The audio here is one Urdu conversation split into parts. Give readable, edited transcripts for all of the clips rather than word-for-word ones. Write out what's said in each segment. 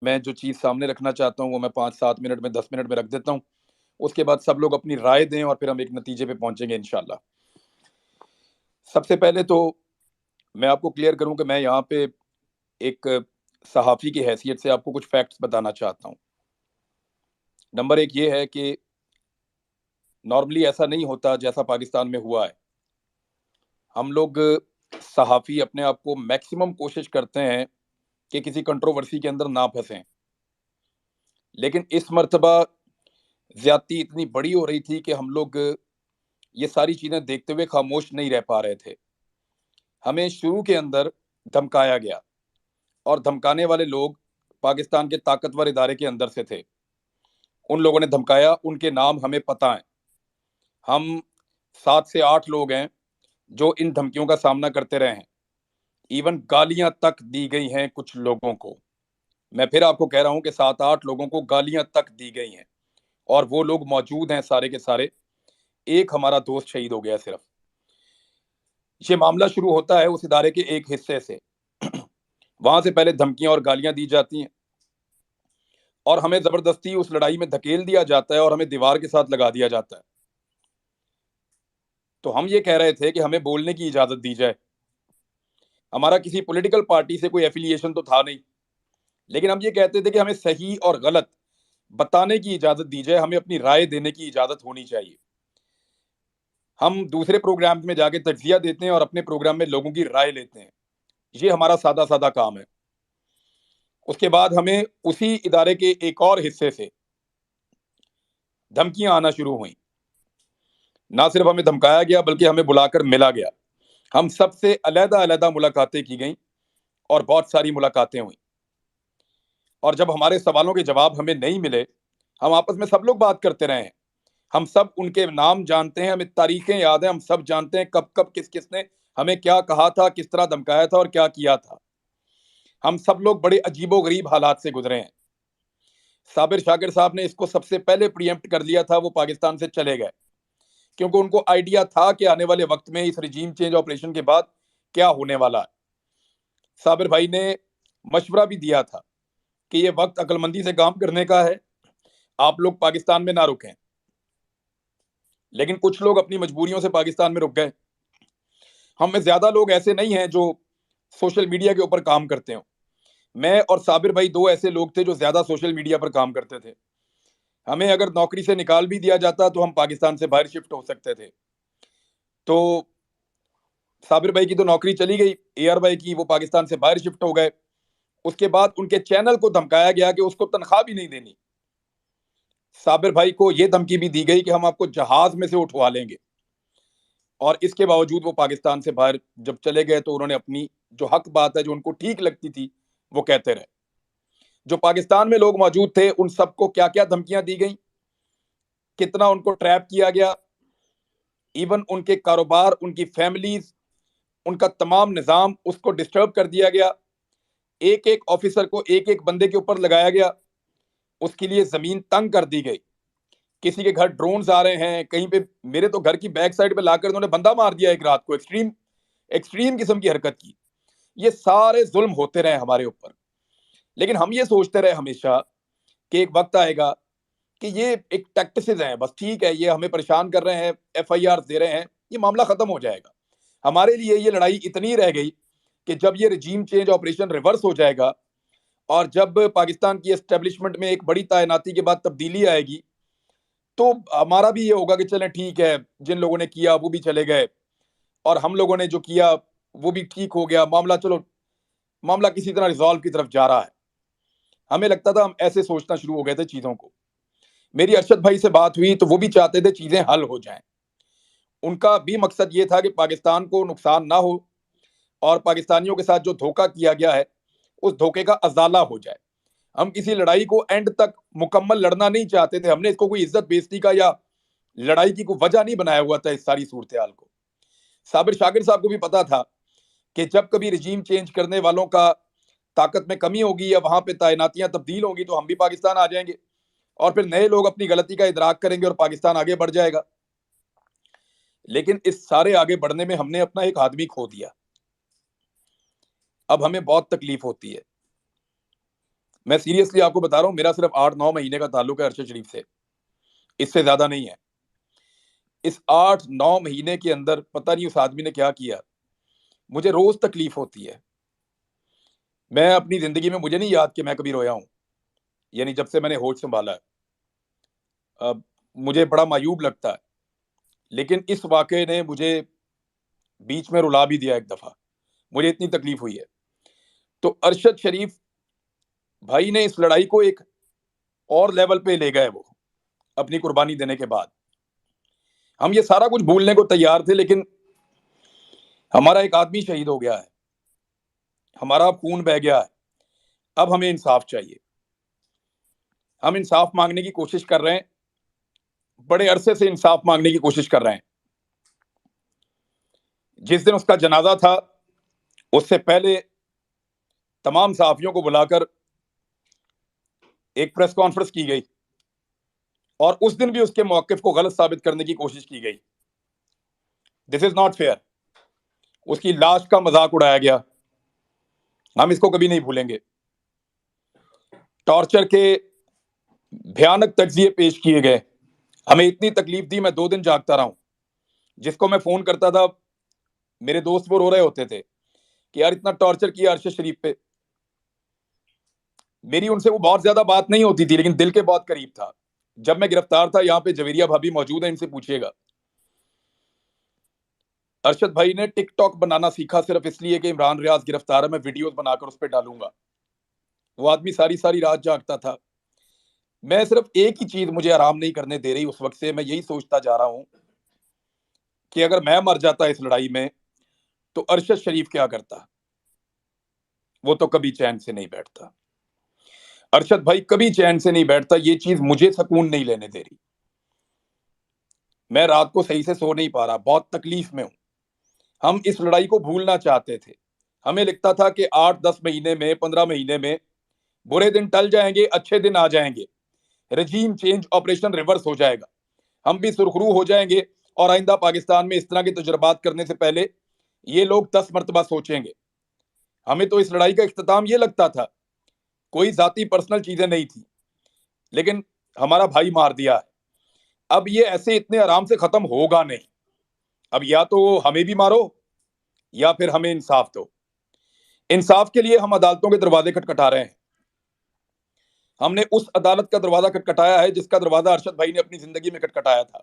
میں جو چیز سامنے رکھنا چاہتا ہوں وہ میں 5-7 منٹ میں 10 منٹ میں رکھ دیتا ہوں. اس کے بعد سب لوگ اپنی رائے دیں اور پھر ہم ایک نتیجے پہ پہنچیں گے انشاءاللہ. سب سے پہلے تو میں آپ کو کلیئر کروں کہ میں یہاں پہ ایک صحافی کی حیثیت سے آپ کو کچھ فیکٹس بتانا چاہتا ہوں. نمبر ایک یہ ہے کہ نارملی ایسا نہیں ہوتا جیسا پاکستان میں ہوا ہے. ہم لوگ صحافی اپنے آپ کو میکسیمم کوشش کرتے ہیں کہ کسی کنٹروورسی کے اندر نہ پھنسیں، لیکن اس مرتبہ زیادتی اتنی بڑی ہو رہی تھی کہ ہم لوگ یہ ساری چیزیں دیکھتے ہوئے خاموش نہیں رہ پا رہے تھے. ہمیں شروع کے اندر دھمکایا گیا، اور دھمکانے والے لوگ پاکستان کے طاقتور ادارے کے اندر سے تھے. ان لوگوں نے دھمکایا، ان کے نام ہمیں پتہ ہیں. ہم 7 سے 8 لوگ ہیں جو ان دھمکیوں کا سامنا کرتے رہے ہیں. ایون گالیاں تک دی گئی ہیں کچھ لوگوں کو. میں پھر آپ کو کہہ رہا ہوں کہ 7-8 لوگوں کو گالیاں تک دی گئی ہیں، اور وہ لوگ موجود ہیں سارے کے سارے. ایک ہمارا دوست شہید ہو گیا صرف. یہ معاملہ شروع ہوتا ہے اس ادارے کے ایک حصے سے. وہاں سے پہلے دھمکیاں اور گالیاں دی جاتی ہیں، اور ہمیں زبردستی اس لڑائی میں دھکیل دیا جاتا ہے اور ہمیں دیوار کے ساتھ لگا دیا جاتا ہے. تو ہم یہ کہہ رہے تھے کہ ہمیں بولنے کی اجازت دی جائے. ہمارا کسی پولیٹیکل پارٹی سے کوئی ایفیلیشن تو تھا نہیں، لیکن ہم یہ کہتے تھے کہ ہمیں صحیح اور غلط بتانے کی اجازت دی جائے، ہمیں اپنی رائے دینے کی اجازت ہونی چاہیے. ہم دوسرے پروگرام میں جا کے تجزیہ دیتے ہیں اور اپنے پروگرام میں لوگوں کی رائے لیتے ہیں. یہ ہمارا سادہ سادہ کام ہے. اس کے بعد ہمیں اسی ادارے کے ایک اور حصے سے دھمکیاں آنا شروع ہوئیں. نہ صرف ہمیں دھمکایا گیا بلکہ ہمیں بلا کر ملا گیا. ہم سب سے علیحدہ علیحدہ ملاقاتیں کی گئیں، اور بہت ساری ملاقاتیں ہوئیں. اور جب ہمارے سوالوں کے جواب ہمیں نہیں ملے، ہم آپس میں سب لوگ بات کرتے رہے ہیں. ہم سب ان کے نام جانتے ہیں، ہمیں تاریخیں یاد ہیں، ہم سب جانتے ہیں کب کب کس کس نے ہمیں کیا کہا تھا، کس طرح دھمکایا تھا اور کیا کیا تھا. ہم سب لوگ بڑے عجیب و غریب حالات سے گزرے ہیں. صابر شاکر صاحب نے اس کو سب سے پہلے پریمپٹ کر لیا تھا. وہ پاکستان سے چلے گئے کیونکہ ان کو آئیڈیا تھا کہ آنے والے وقت میں اس رجیم چینج آپریشن کے بعد کیا ہونے والا ہے. صابر بھائی نے مشورہ بھی دیا تھا کہ یہ وقت عقل مندی سے کام کرنے کا ہے، آپ لوگ پاکستان میں نہ رکیں. لیکن کچھ لوگ اپنی مجبوریوں سے پاکستان میں رک گئے. ہم میں زیادہ لوگ ایسے نہیں ہیں جو سوشل میڈیا کے اوپر کام کرتے ہوں. میں اور صابر بھائی 2 ایسے لوگ تھے جو زیادہ سوشل میڈیا پر کام کرتے تھے. ہمیں اگر نوکری سے نکال بھی دیا جاتا تو ہم پاکستان سے باہر شفٹ ہو سکتے تھے. تو صابر بھائی کی تو نوکری چلی گئی، اے آر بھائی کی وہ پاکستان سے باہر شفٹ ہو گئے. اس کے بعد ان کے چینل کو دھمکایا گیا کہ اس کو تنخواہ بھی نہیں دینی. صابر بھائی کو یہ دھمکی بھی دی گئی کہ ہم آپ کو جہاز میں سے اٹھوا لیں گے. اور اس کے باوجود وہ پاکستان سے باہر جب چلے گئے تو انہوں نے اپنی جو حق بات ہے، جو ان کو ٹھیک لگتی تھی، وہ کہتے رہے. جو پاکستان میں لوگ موجود تھے ان سب کو کیا کیا دھمکیاں دی گئیں، کتنا ان کو ٹریپ کیا گیا. ایون ان کے کاروبار، ان کی فیملیز، ان کا تمام نظام اس کو ڈسٹرب کر دیا گیا. ایک ایک آفیسر کو ایک ایک بندے کے اوپر لگایا گیا. اس کے لیے زمین تنگ کر دی گئی. کسی کے گھر ڈرونز آ رہے ہیں، کہیں پہ میرے تو گھر کی بیک سائڈ پہ لا کر انہوں نے بندہ مار دیا ایک رات کو. ایکسٹریم قسم کی حرکت کی. یہ سارے ظلم ہوتے رہے ہمارے اوپر. لیکن ہم یہ سوچتے رہے ہمیشہ کہ ایک وقت آئے گا کہ یہ ایک ٹیکٹسز ہیں، بس ٹھیک ہے، یہ ہمیں پریشان کر رہے ہیں، ایف آئی آر دے رہے ہیں، یہ معاملہ ختم ہو جائے گا. ہمارے لیے یہ لڑائی اتنی رہ گئی کہ جب یہ رجیم چینج آپریشن ریورس ہو جائے گا اور جب پاکستان کی اسٹیبلشمنٹ میں ایک بڑی تعیناتی کے بعد تبدیلی آئے گی، تو ہمارا بھی یہ ہوگا کہ چلیں ٹھیک ہے، جن لوگوں نے کیا وہ بھی چلے گئے، اور ہم لوگوں نے جو کیا وہ بھی ٹھیک ہو گیا. معاملہ چلو، معاملہ کسی طرح ریزالو کی طرف جا رہا ہے. ہمیں لگتا تھا، ہم ایسے سوچنا شروع ہو گئے تھے چیزوں کو. میری ارشد بھائی سے بات ہوئی تو وہ بھی چاہتے تھے چیزیں حل ہو جائیں. ان کا بھی مقصد یہ تھا کہ پاکستان کو نقصان نہ ہو، اور پاکستانیوں کے ساتھ جو دھوکہ کیا گیا ہے اس دھوکے کا ازالہ ہو جائے. ہم کسی لڑائی کو اینڈ تک مکمل لڑنا نہیں چاہتے تھے. ہم نے اس کو کوئی عزت بیزتی کا یا لڑائی کی کوئی وجہ نہیں بنایا ہوا تھا اس ساری صورتحال کو. صابر شاکر صاحب کو بھی پتا تھا کہ جب کبھی رجیم چینج کرنے والوں کا طاقت میں کمی ہوگی یا وہاں پہ تعیناتیاں تبدیل ہوں گی تو ہم بھی پاکستان آ جائیں گے، اور پھر نئے لوگ اپنی غلطی کا ادراک کریں گے اور پاکستان آگے بڑھ جائے گا. لیکن اس سارے آگے بڑھنے میں ہم نے اپنا ایک آدمی کھو دیا. اب ہمیں بہت تکلیف ہوتی ہے. میں سیریسلی آپ کو بتا رہا ہوں، میرا صرف 8-9 مہینے کا تعلق ہے ارشد شریف سے، اس سے زیادہ نہیں ہے۔ اس 8-9 مہینے کے اندر پتہ نہیں اس آدمی نے کیا کیا، مجھے روز تکلیف ہوتی ہے۔ میں اپنی زندگی میں مجھے نہیں یاد کہ میں کبھی رویا ہوں، یعنی جب سے میں نے ہوش سنبھالا ہے۔ اب مجھے بڑا معیوب لگتا ہے، لیکن اس واقعے نے مجھے بیچ میں رلا بھی دیا ایک دفعہ، مجھے اتنی تکلیف ہوئی ہے۔ تو ارشد شریف بھائی نے اس لڑائی کو ایک اور لیول پہ لے گئے، وہ اپنی قربانی دینے کے بعد ہم یہ سارا کچھ بھولنے کو تیار تھے، لیکن ہمارا ایک آدمی شہید ہو گیا ہے، ہمارا خون بہ گیا ہے، اب ہمیں انصاف چاہیے۔ ہم انصاف مانگنے کی کوشش کر رہے ہیں، بڑے عرصے سے انصاف مانگنے کی کوشش کر رہے ہیں۔ جس دن اس کا جنازہ تھا اس سے پہلے تمام صحافیوں کو بلا کر ایک پریس کانفرنس کی گئی، اور اس دن بھی اس کے موقف کو غلط ثابت کرنے کی کوشش کی گئی۔ دس از ناٹ فیئر۔ اس کی لاش کا مذاق اڑایا گیا، ہم اس کو کبھی نہیں بھولیں گے۔ ٹارچر کے بھیانک تجزیے پیش کیے گئے، ہمیں اتنی تکلیف دی، میں 2 دن جاگتا رہا ہوں۔ جس کو میں فون کرتا تھا، میرے دوست وہ رو رہے ہوتے تھے کہ یار اتنا ٹارچر کیا ارشد شریف پہ۔ میری ان سے وہ بہت زیادہ بات نہیں ہوتی تھی، لیکن دل کے بہت قریب تھا۔ جب میں گرفتار تھا، یہاں پہ جویریہ بھابی موجود ہیں، ان سے پوچھیے گا، ارشد بھائی نے ٹک ٹاک بنانا سیکھا صرف اس لیے کہ عمران ریاض گرفتار ہے، میں ویڈیوز بنا کر اس پہ ڈالوں گا۔ وہ آدمی ساری ساری رات جاگتا تھا۔ میں صرف ایک ہی چیز مجھے آرام نہیں کرنے دے رہی اس وقت سے، میں یہی سوچتا جا رہا ہوں کہ اگر میں مر جاتا اس لڑائی میں تو ارشد شریف کیا کرتا؟ وہ تو کبھی چین سے نہیں بیٹھتا، ارشد بھائی کبھی چین سے نہیں بیٹھتا۔ یہ چیز مجھے سکون نہیں لینے دے رہی، میں رات کو صحیح سے سو نہیں پا رہا، بہت تکلیف میں ہوں۔ ہم اس لڑائی کو بھولنا چاہتے تھے، ہمیں لگتا تھا کہ 8-10 مہینے میں 15 مہینے میں برے دن ٹل جائیں گے، اچھے دن آ جائیں گے، رجیم چینج آپریشن ریورس ہو جائے گا، ہم بھی سرخرو ہو جائیں گے، اور آئندہ پاکستان میں اس طرح کے تجربات کرنے سے پہلے یہ لوگ 10 مرتبہ سوچیں گے۔ ہمیں تو اس لڑائی کا اختتام یہ لگتا تھا، کوئی ذاتی پرسنل چیزیں نہیں تھی، لیکن ہمارا بھائی مار دیا ہے۔ اب یہ ایسے اتنے آرام سے ختم ہوگا نہیں، اب یا تو ہمیں بھی مارو یا پھر ہمیں انصاف دو۔ انصاف کے لیے ہم عدالتوں کے دروازے کھٹکھٹا رہے ہیں۔ ہم نے اس عدالت کا دروازہ کھٹکھٹایا ہے جس کا دروازہ ارشد بھائی نے اپنی زندگی میں کھٹکھٹایا تھا۔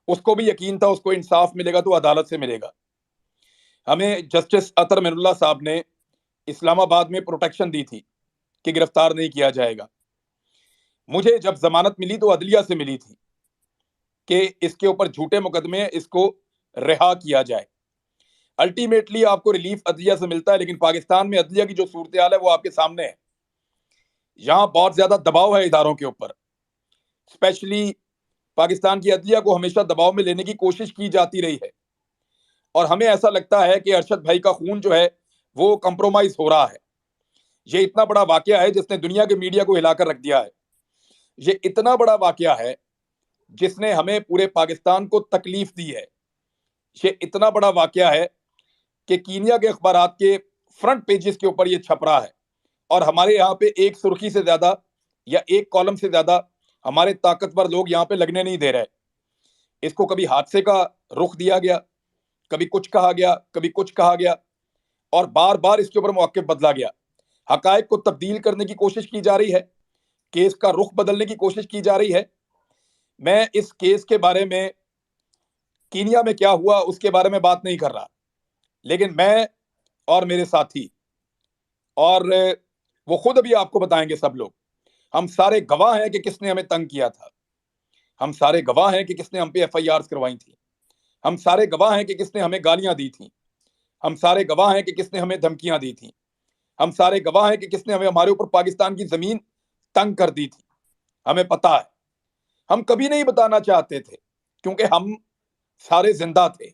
اس کو بھی یقین تھا اس کو انصاف ملے گا تو عدالت سے ملے گا۔ ہمیں جسٹس اطہر من اللہ صاحب نے اسلام آباد میں پروٹیکشن دی تھی کہ گرفتار نہیں کیا جائے گا۔ مجھے جب ضمانت ملی تو عدلیہ سے ملی تھی کہ اس کے اوپر جھوٹے مقدمے، اس کو رہا کیا جائے۔ الٹیمیٹلی آپ کو ریلیف عدلیہ سے ملتا ہے، لیکن پاکستان میں عدلیہ کی جو صورتحال ہے وہ آپ کے سامنے ہے۔ یہاں بہت زیادہ دباؤ ہے اداروں کے اوپر، اسپیشلی پاکستان کی عدلیہ کو ہمیشہ دباؤ میں لینے کی کوشش کی جاتی رہی ہے، اور ہمیں ایسا لگتا ہے کہ ارشد بھائی کا خون جو ہے وہ کمپرومائز ہو رہا ہے۔ یہ اتنا بڑا واقعہ ہے جس نے دنیا کے میڈیا کو ہلا کر رکھ دیا ہے، یہ اتنا بڑا واقعہ ہے جس نے ہمیں پورے پاکستان کو تکلیف دی ہے، یہ اتنا بڑا واقعہ ہے کہ کینیا کے اخبارات کے فرنٹ پیجز کے اوپر یہ چھپ رہا ہے، اور ہمارے یہاں پہ ایک سرخی سے زیادہ یا ایک کالم سے زیادہ ہمارے طاقتور لوگ یہاں پہ لگنے نہیں دے رہے۔ اس کو کبھی حادثے کا رخ دیا گیا، کبھی کچھ کہا گیا، کبھی کچھ کہا گیا، اور بار بار اس کے اوپر موقف بدلا گیا۔ حقائق کو تبدیل کرنے کی کوشش کی جا رہی ہے، کیس کا رخ بدلنے کی کوشش کی جا رہی ہے۔ میں اس کیس کے بارے میں، کینیا میں کیا ہوا اس کے بارے میں بات نہیں کر رہا، لیکن میں اور میرے ساتھی اور وہ خود ابھی آپ کو بتائیں گے سب لوگ، ہم سارے گواہ ہیں کہ کس نے ہمیں تنگ کیا تھا، ہم سارے گواہ ہیں کہ کس نے ہم پہ ایف آئی آرز کروائی تھی، ہم سارے گواہ ہیں کہ کس نے ہمیں گالیاں دی تھیں، ہم سارے گواہ ہیں کہ کس نے ہمیں دھمکیاں دی تھیں، ہم سارے گواہ ہیں کہ کس نے ہمارے اوپر پاکستان کی زمین تنگ کر دی تھی۔ ہمیں پتا ہے، ہم کبھی نہیں بتانا چاہتے تھے کیونکہ ہم سارے زندہ تھے۔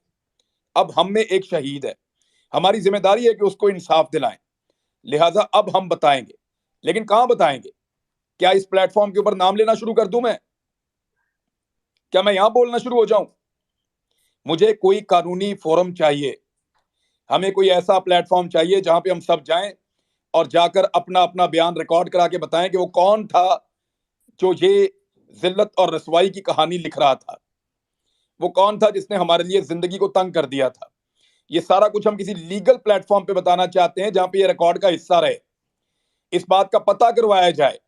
اب ہم میں ایک شہید ہے، ہماری ذمہ داری ہے کہ اس کو انصاف دلائیں، لہٰذا اب ہم بتائیں گے، لیکن کہاں بتائیں گے؟ کیا اس پلیٹ فارم کے اوپر نام لینا شروع کر دوں میں؟ کیا میں یہاں بولنا شروع ہو جاؤں؟ مجھے کوئی قانونی فورم چاہیے، ہمیں کوئی ایسا پلیٹ فارم چاہیے جہاں پہ ہم سب جائیں اور جا کر اپنا اپنا بیان ریکارڈ کرا کے بتائیں کہ وہ کون تھا جو یہ ذلت اور رسوائی کی کہانی لکھ رہا تھا، وہ کون تھا جس نے ہمارے لیے زندگی کو تنگ کر دیا تھا۔ یہ سارا کچھ ہم کسی لیگل پلیٹ فارم پہ بتانا چاہتے ہیں جہاں پہ یہ ریکارڈ کا حصہ رہے، اس بات کا پتہ کروایا جائے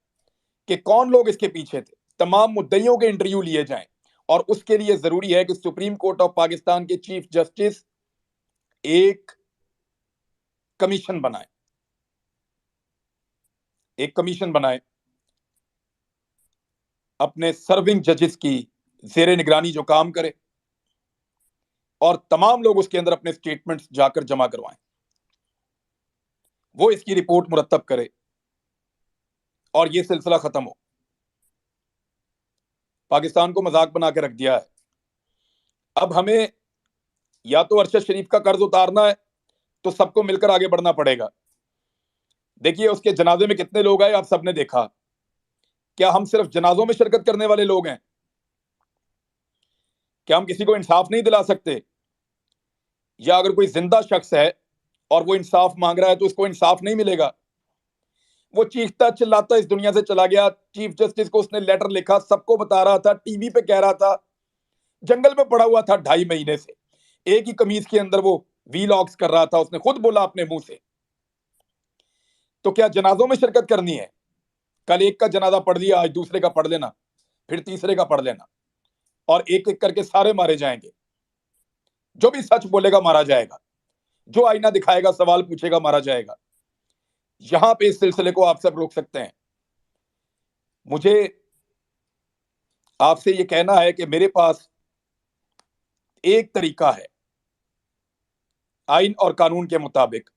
کہ کون لوگ اس کے پیچھے تھے، تمام مدعیوں کے انٹرویو لیے جائیں، اور اس کے لیے ضروری ہے کہ سپریم کورٹ آف پاکستان کے چیف جسٹس ایک کمیشن بنائے، ایک کمیشن بنائے اپنے سرونگ ججز کی زیر نگرانی جو کام کرے، اور تمام لوگ اس کے اندر اپنے سٹیٹمنٹس جا کر جمع کروائیں، وہ اس کی رپورٹ مرتب کرے اور یہ سلسلہ ختم ہو۔ پاکستان کو مذاق بنا کے رکھ دیا ہے۔ اب ہمیں یا تو ارشد شریف کا قرض اتارنا ہے تو سب کو مل کر آگے بڑھنا پڑے گا۔ دیکھیے اس کے جنازے میں کتنے لوگ آئے آپ سب نے دیکھا، کیا ہم صرف جنازوں میں شرکت کرنے والے لوگ ہیں؟ کیا ہم کسی کو انصاف نہیں دلا سکتے؟ یا اگر کوئی زندہ شخص ہے اور وہ انصاف مانگ رہا ہے تو اس کو انصاف نہیں ملے گا؟ وہ چیختا چلاتا اس دنیا سے چلا گیا، چیف جسٹس کو اس نے لیٹر لکھا، سب کو بتا رہا تھا، ٹی وی پہ کہہ رہا تھا، جنگل میں پڑا ہوا تھا 2.5 مہینے سے، ایک ہی قمیض کے اندر وہ ویلاگز کر رہا تھا، اس نے خود بولا اپنے منہ سے۔ تو کیا جنازوں میں شرکت کرنی ہے؟ کل ایک کا جنازہ پڑھ لیا، آج دوسرے کا پڑھ لینا، پھر تیسرے کا پڑھ لینا، اور ایک ایک کر کے سارے مارے جائیں گے۔ جو بھی سچ بولے گا مارا جائے گا، جو آئینہ دکھائے گا، سوال پوچھے گا، مارا جائے گا۔ یہاں پہ اس سلسلے کو آپ سب روک سکتے ہیں۔ مجھے آپ سے یہ کہنا ہے کہ میرے پاس ایک طریقہ ہے آئین اور قانون کے مطابق،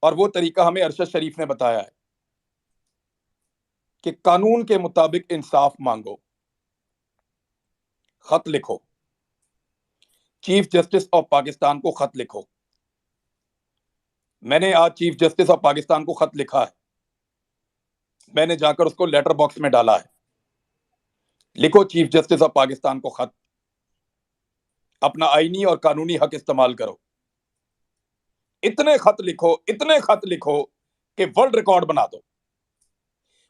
اور وہ طریقہ ہمیں ارشد شریف نے بتایا ہے کہ قانون کے مطابق انصاف مانگو، خط لکھو، چیف جسٹس آف پاکستان کو خط لکھو۔ میں نے آج چیف جسٹس آف پاکستان کو خط لکھا ہے، میں نے جا کر اس کو لیٹر باکس میں ڈالا ہے۔ لکھو چیف جسٹس آف پاکستان کو خط، اپنا آئینی اور قانونی حق استعمال کرو۔ اتنے خط لکھو، اتنے خط لکھو کہ ورلڈ ریکارڈ بنا دو،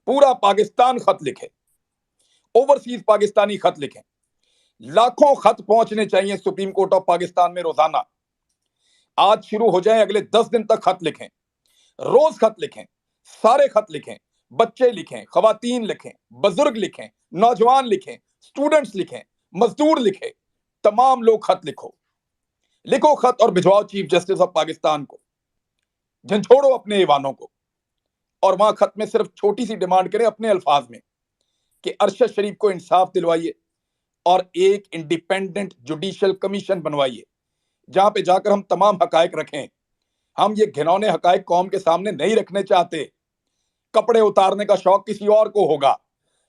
پورا پاکستان خط لکھے، اوورسیز پاکستانی خط لکھیں، لاکھوں خط پہنچنے چاہیے سپریم کورٹ آف پاکستان میں روزانہ۔ آج شروع ہو جائیں، اگلے 10 دن تک خط لکھیں، روز خط لکھیں، سارے خط لکھیں، بچے لکھیں، خواتین لکھیں، بزرگ لکھیں، نوجوان لکھیں، سٹوڈنٹس لکھیں، مزدور لکھیں، تمام لوگ خط لکھو، لکھو خط اور بھجواؤ چیف جسٹس آف پاکستان کو، جھنجھوڑو اپنے ایوانوں کو، اور وہاں خط میں صرف چھوٹی سی ڈیمانڈ کریں اپنے الفاظ میں کہ ارشد شریف کو انصاف دلوائیے اور ایک انڈیپینڈنٹ جوڈیشل کمیشن بنوائیے جہاں پہ جا کر ہم تمام حقائق رکھیں۔ ہم یہ گھنونے حقائق قوم کے سامنے نہیں رکھنے چاہتے۔ کپڑے اتارنے کا شوق کسی اور کو ہوگا،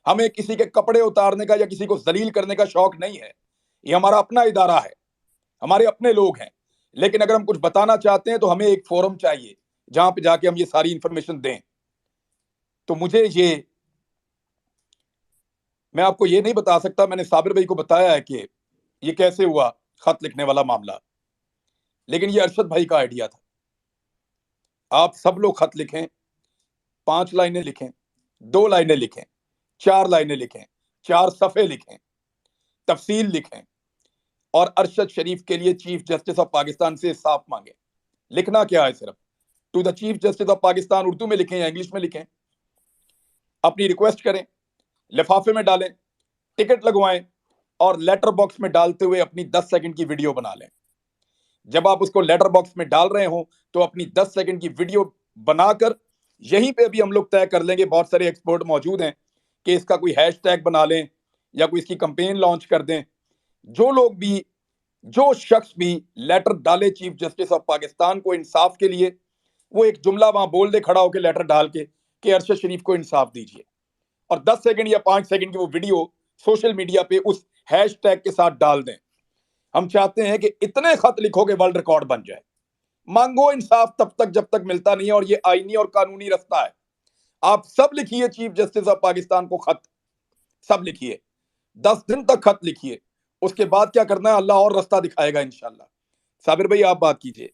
ہمیں کسی کے کپڑے اتارنے کا یا کسی کو ذلیل کرنے کا شوق نہیں ہے۔ یہ ہمارا اپنا ادارہ ہے، ہمارے اپنے لوگ ہیں، لیکن اگر ہم کچھ بتانا چاہتے ہیں تو ہمیں ایک فورم چاہیے جہاں پہ جا کے ہم یہ ساری انفارمیشن دیں۔ تو میں آپ کو یہ نہیں بتا سکتا، میں نے صابر بھائی کو بتایا ہے کہ یہ کیسے ہوا خط لکھنے والا معاملہ، لیکن یہ ارشد بھائی کا آئیڈیا تھا۔ آپ سب لوگ خط لکھیں، 5 لائنیں لکھیں، 2 لائنیں لکھیں، 4 لائنیں لکھیں، 4 صفحے لکھیں، تفصیل لکھیں، اور ارشد شریف کے لیے چیف جسٹس آف پاکستان سے انصاف مانگیں۔ لکھنا کیا ہے؟ صرف to the chief justice of Pakistan Urdu میں لکھیں یا انگلش میں لکھیں، اپنی ریکویسٹ کریں، لفافے میں ڈالیں، ٹکٹ لگوائیں، اور لیٹر باکس میں ڈالتے ہوئے اپنی 10 سیکنڈ کی ویڈیو بنا لیں۔ جب آپ اس کو لیٹر باکس میں ڈال رہے ہوں تو اپنی 10 سیکنڈ کی ویڈیو بنا کر یہیں پہ بھی ہم لوگ طے کر لیں گے، بہت سارے ایکسپرٹ موجود ہیں، کہ اس کا کوئی ہیش ٹیگ بنا لیں یا کوئی اس کی کمپین لانچ کر دیں۔ جو شخص بھی لیٹر ڈالے چیف جسٹس آف پاکستان کو انصاف کے لیے، وہ ایک جملہ وہاں بول دے کھڑا ہو کے لیٹر ڈال کے کہ ارشد شریف کو انصاف دیجیے، اور 10 سیکنڈ یا 5 سیکنڈ کی وہ ویڈیو سوشل میڈیا پہ اس ہیش ٹیگ کے ساتھ ڈال دیں۔ ہم چاہتے ہیں کہ اتنے خط لکھو کہ ورلڈ ریکارڈ بن جائے۔ مانگو انصاف تب تک جب تک ملتا نہیں ہے، اور یہ آئینی اور قانونی رستہ ہے۔ آپ سب لکھیے چیف جسٹس آف پاکستان کو خط، سب لکھیے، 10 دن تک خط لکھیے، اس کے بعد کیا کرنا ہے اللہ اور رستہ دکھائے گا انشاءاللہ۔ صابر بھائی آپ بات کیجئے۔